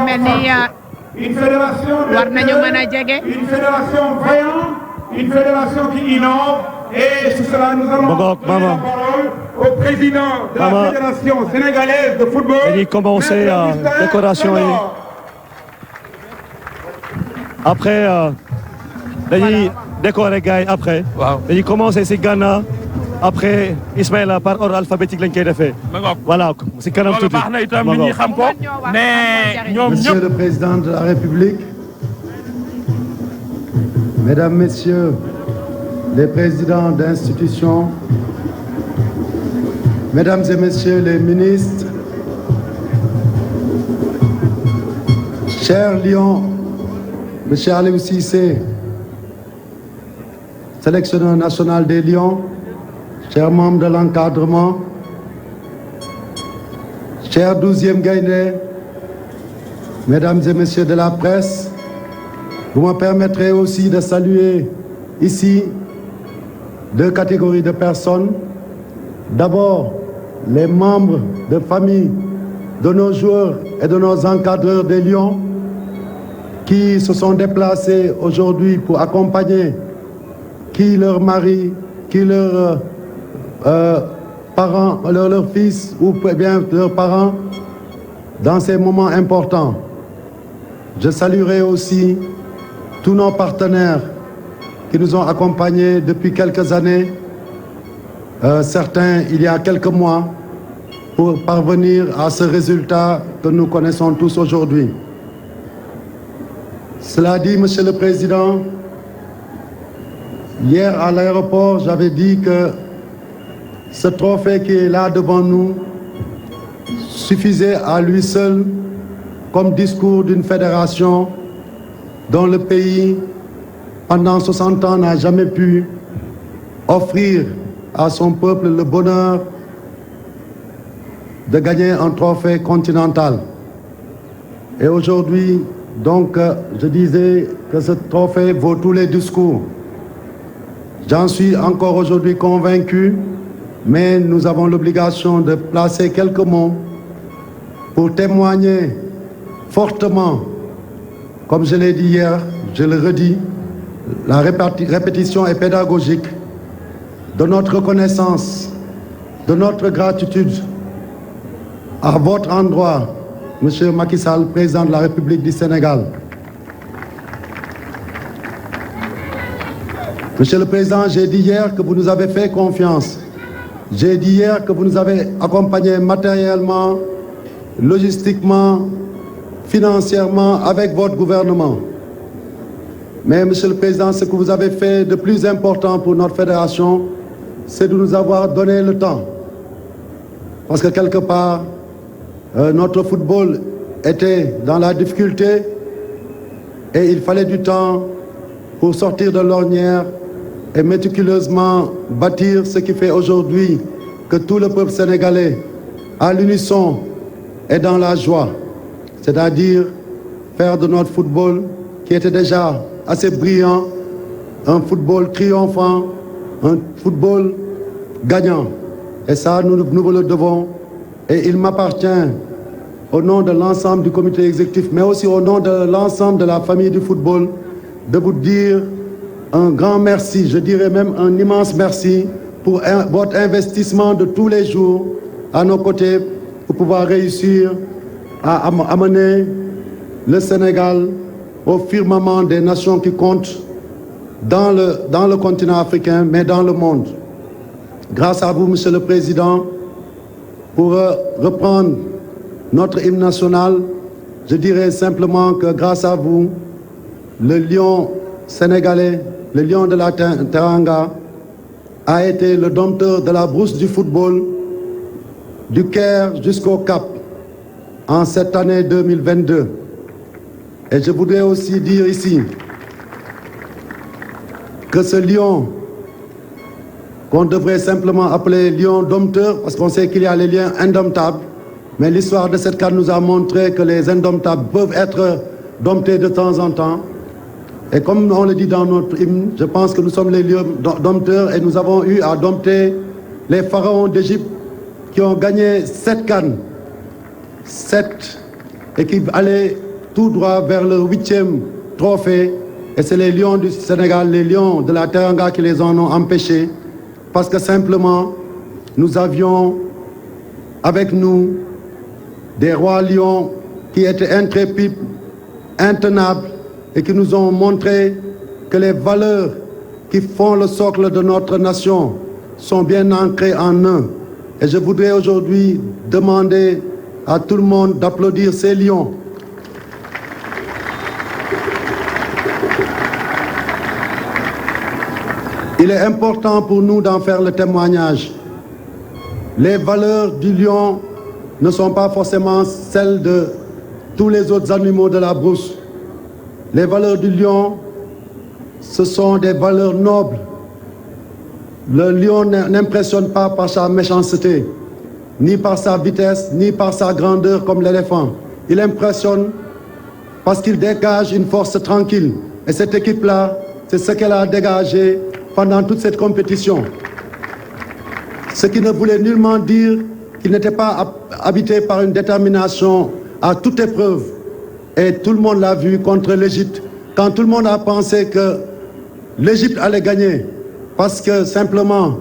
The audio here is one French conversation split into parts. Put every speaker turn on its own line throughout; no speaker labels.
mel ni
une fédération
war nañu mën a jege.
une fédération vaillante, une fédération qui innove. Et sur cela, nous allons donner la parole au président de la Fédération sénégalaise de football.
Dañuy commencer décoration yi. Après dañuy décorer gars yi après.
waaw
dañuy commencer ci Ghana. Après Ismaïla par ordre alphabétique lañ koy defee. voilà ci kanam tuuti.
baax na itam nit ñi xam ko. mais ñoom
Monsieur le Président de la République, Mesdames, Messieurs les présidents d'institutions, Mesdames et Messieurs les ministres, cher Lion, Monsieur Aliou Cissé, sélectionneur national des Lions, chers membres de l'encadrement, chers 12e Gaïndé, Mesdames et Messieurs de la presse, vous me permettrez aussi de saluer ici deux catégories de personnes. D'abord, les membres de famille de nos joueurs et de nos encadreurs des Lions qui se sont déplacés aujourd'hui pour accompagner qui leur mari, qui leur parents, leurs fils ou bien leurs parents dans ces moments importants. Je saluerai aussi tous nos partenaires qui nous ont accompagnés depuis quelques années, certains il y a quelques mois, pour parvenir à ce résultat que nous connaissons tous aujourd'hui. Cela dit, Monsieur le Président, hier à l'aéroport, j'avais dit que ce trophée qui est là devant nous suffisait à lui seul comme discours d'une fédération dont le pays, pendant 60 ans, n'a jamais pu offrir à son peuple le bonheur de gagner un trophée continental. Et aujourd'hui, donc, je disais que ce trophée vaut tous les discours. J'en suis encore aujourd'hui convaincu, mais nous avons l'obligation de placer quelques mots pour témoigner fortement, comme je l'ai dit hier, je le redis, la répétition est pédagogique, de notre reconnaissance, de notre gratitude à votre endroit, Monsieur Macky Sall, président de la République du Sénégal. Monsieur le Président, j'ai dit hier que vous nous avez fait confiance. J'ai dit hier que vous nous avez accompagnés matériellement, logistiquement, financièrement avec votre gouvernement. Mais, Monsieur le Président, ce que vous avez fait de plus important pour notre fédération, c'est de nous avoir donné le temps. Parce que quelque part, notre football était dans la difficulté et il fallait du temps pour sortir de l'ornière et méticuleusement bâtir ce qui fait aujourd'hui que tout le peuple sénégalais, à l'unisson, est dans la joie. C'est-à-dire faire de notre football, qui était déjà assez brillant, un football triomphant, un football gagnant. Et ça, nous vous le devons. Et il m'appartient, au nom de l'ensemble du comité exécutif, mais aussi au nom de l'ensemble de la famille du football, de vous dire un grand merci, je dirais même un immense merci pour votre investissement de tous les jours à nos côtés pour pouvoir réussir à amener le Sénégal au firmament des nations qui comptent dans le continent africain, mais dans le monde. Grâce à vous, Monsieur le Président, pour reprendre notre hymne national, je dirais simplement que grâce à vous, le lion sénégalais, le lion de la Teranga, a été le dompteur de la brousse du football du Caire jusqu'au Cap en cette année 2022. Et je voudrais aussi dire ici que ce lion, qu'on devrait simplement appeler lion dompteur, parce qu'on sait qu'il y a les lions indomptables, mais l'histoire de cette CAN nous a montré que les indomptables peuvent être domptés de temps en temps. Et comme on le dit dans notre hymne, je pense que nous sommes les lions dompteurs et nous avons eu à dompter les pharaons d'Égypte qui ont gagné 7 CAN, 7, et qui allaient tout droit vers le 8e trophée. Et c'est les Lions du Sénégal, les Lions de la Teranga qui les en ont empêchés. Parce que simplement, nous avions avec nous des rois lions qui étaient intrépides, intenables et qui nous ont montré que les valeurs qui font le socle de notre nation sont bien ancrées en eux. Et je voudrais aujourd'hui demander à tout le monde d'applaudir ces lions. Il est important pour nous d'en faire le témoignage. Les valeurs du lion ne sont pas forcément celles de tous les autres animaux de la brousse. Les valeurs du lion, ce sont des valeurs nobles. Le lion n'impressionne pas par sa méchanceté, ni par sa vitesse, ni par sa grandeur comme l'éléphant. Il impressionne parce qu'il dégage une force tranquille. Et cette équipe-là, c'est ce qu'elle a dégagé pendant toute cette compétition. Ce qui ne voulait nullement dire qu'il n'était pas habité par une détermination à toute épreuve. Et tout le monde l'a vu contre l'Égypte. Quand tout le monde a pensé que l'Égypte allait gagner, parce que simplement,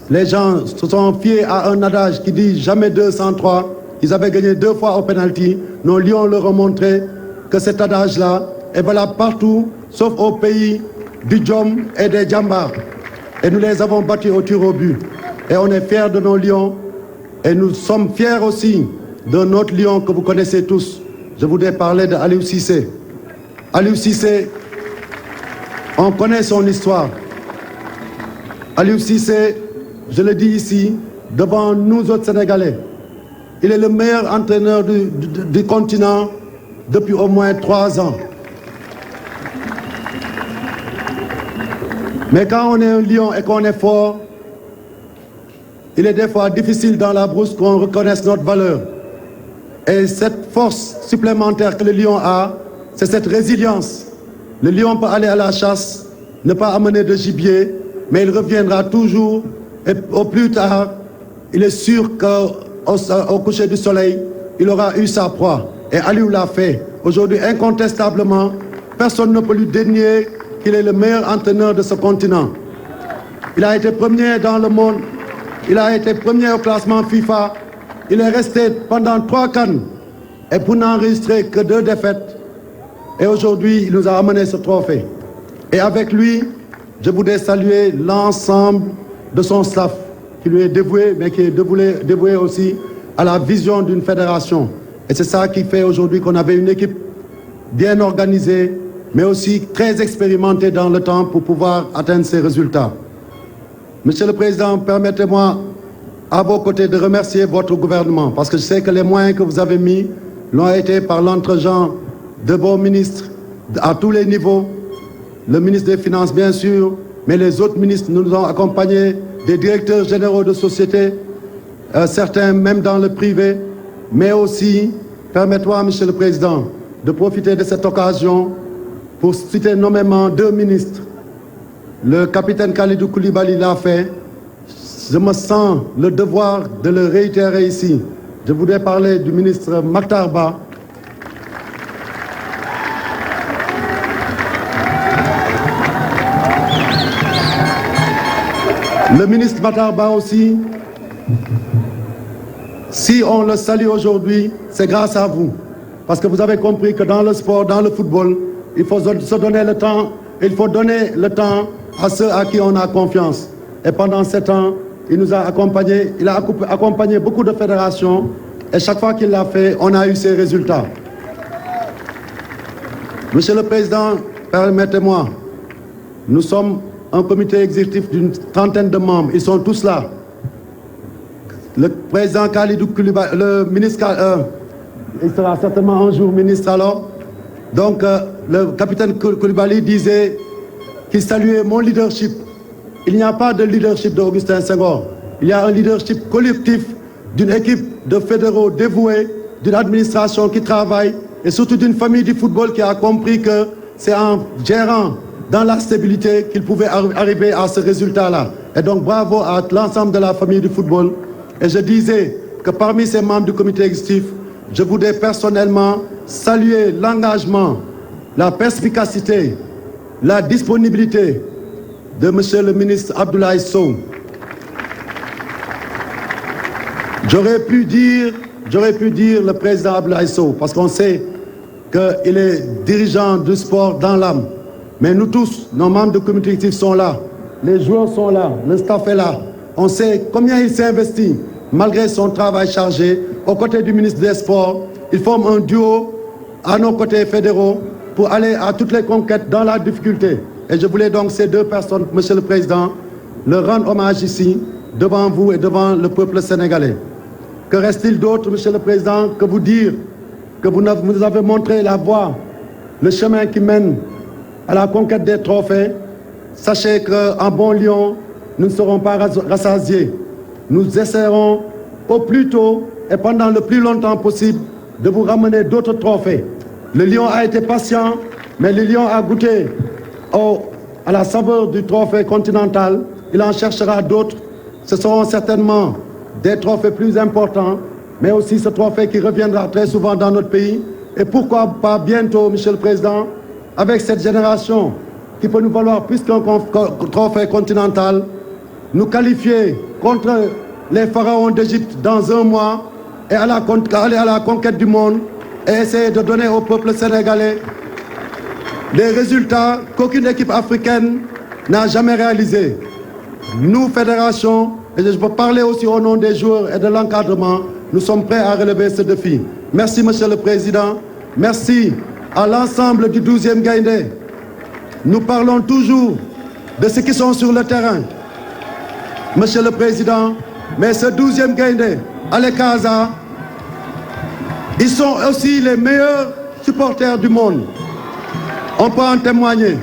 les gens se sont fiés à un adage qui dit jamais 2 sans 3. Ils avaient gagné 2 fois au penalty. Nos lions leur ont montré que cet adage-là est valable partout, sauf au pays du Djom et des Djambars. Et nous les avons battus au tir au but. Et on est fiers de nos lions. Et nous sommes fiers aussi d'un autre lion que vous connaissez tous. Je voudrais parler de Aliou Cissé. Aliou Cissé, on connaît son histoire. Aliou Cissé, je le dis ici, devant nous autres Sénégalais, il est le meilleur entraîneur du continent depuis au moins 3 ans. Mais quand on est un lion et qu'on est fort, il est des fois difficile dans la brousse qu'on reconnaisse notre valeur. Et cette force supplémentaire que le lion a, c'est cette résilience. Le lion peut aller à la chasse, ne pas amener de gibier, mais il reviendra toujours et au plus tard, il est sûr qu'au coucher du soleil, il aura eu sa proie. Et Aliou l'a fait. Aujourd'hui, incontestablement, personne ne peut lui dénier qu'il est le meilleur entraîneur de ce continent. Il a été premier dans le monde, il a été premier au classement FIFA, il est resté pendant 3 CAN et pour n'enregistrer que 2 défaites. Et aujourd'hui, il nous a amené ce trophée. Et avec lui, je voudrais saluer l'ensemble de son staff qui lui est dévoué, mais qui est dévoué aussi à la vision d'une fédération. Et c'est ça qui fait aujourd'hui qu'on avait une équipe bien organisée, mais aussi très expérimentée dans le temps pour pouvoir atteindre ces résultats. Monsieur le Président, permettez-moi à vos côtés de remercier votre gouvernement, parce que je sais que les moyens que vous avez mis l'ont été par l'entregent de vos ministres à tous les niveaux, le ministre des Finances bien sûr, mais les autres ministres nous ont accompagnés, des directeurs généraux de sociétés, certains même dans le privé, mais aussi, permettez-moi, Monsieur le Président, de profiter de cette occasion pour citer nommément 2 ministres. Le capitaine Khalidou Koulibaly l'a fait. Je me sens le devoir de le réitérer ici. Je voudrais parler du ministre Makhtar Ba. Le ministre Makhtar Ba aussi, si on le salue aujourd'hui, c'est grâce à vous. Parce que vous avez compris que dans le sport, dans le football, il faut se donner le temps, il faut donner le temps à ceux à qui on a confiance. Et pendant 7 ans, il nous a accompagnés, il a accompagné beaucoup de fédérations, et chaque fois qu'il l'a fait, on a eu ces résultats. Monsieur le Président, permettez-moi, nous sommes un comité exécutif d'une 30aine de membres, ils sont tous là. Le président Khalidou Koulibaly, le ministre, il sera certainement un jour ministre alors. Donc, le capitaine Koulibaly disait qu'il saluait mon leadership. Il n'y a pas de leadership d'Augustin Senghor. Il y a un leadership collectif d'une équipe de fédéraux dévoués, d'une administration qui travaille et surtout d'une famille du football qui a compris que c'est en gérant dans la stabilité qu'il pouvait arriver à ce résultat-là. Et donc, bravo à l'ensemble de la famille du football. Et je disais que parmi ces membres du comité exécutif, je voudrais personnellement saluer l'engagement, la perspicacité, la disponibilité de Monsieur le ministre Abdoulaye Sow. J'aurais pu dire le président Abdoulaye Sow, parce qu'on sait qu'il est dirigeant du sport dans l'âme. Mais nous tous, nos membres de comité exécutif sont là, les joueurs sont là, le staff est là. On sait combien il s'est investi, malgré son travail chargé, aux côtés du ministre des Sports. Il forme un duo à nos côtés fédéraux pour aller à toutes les conquêtes dans la difficulté. Et je voulais donc ces deux personnes, Monsieur le Président, leur rendre hommage ici, devant vous et devant le peuple sénégalais. Que reste-t-il d'autre, Monsieur le Président, que vous dire que vous nous avez montré la voie, le chemin qui mène à la conquête des trophées. Sachez qu'en bon lion, nous ne serons pas rassasiés. Nous essaierons au plus tôt et pendant le plus longtemps possible de vous ramener d'autres trophées. Le lion a été patient, mais le lion a goûté à la saveur du trophée continental. Il en cherchera d'autres. Ce seront certainement des trophées plus importants, mais aussi ce trophée qui reviendra très souvent dans notre pays. Et pourquoi pas bientôt, Monsieur le Président, avec cette génération qui peut nous valoir plus qu'un trophée continental, nous qualifier contre les pharaons d'Égypte dans un mois et aller à la conquête du monde et essayer de donner au peuple sénégalais des résultats qu'aucune équipe africaine n'a jamais réalisés. Nous, fédération, et je peux parler aussi au nom des joueurs et de l'encadrement, nous sommes prêts à relever ce défi. Merci, Monsieur le Président. Merci à l'ensemble du 12e Gaïndé. Nous parlons toujours de ceux qui sont sur le terrain, Monsieur le Président, mais ce 12e Gaïndé, Allez Casa, ils sont aussi les meilleurs supporters du monde. On peut en témoigner.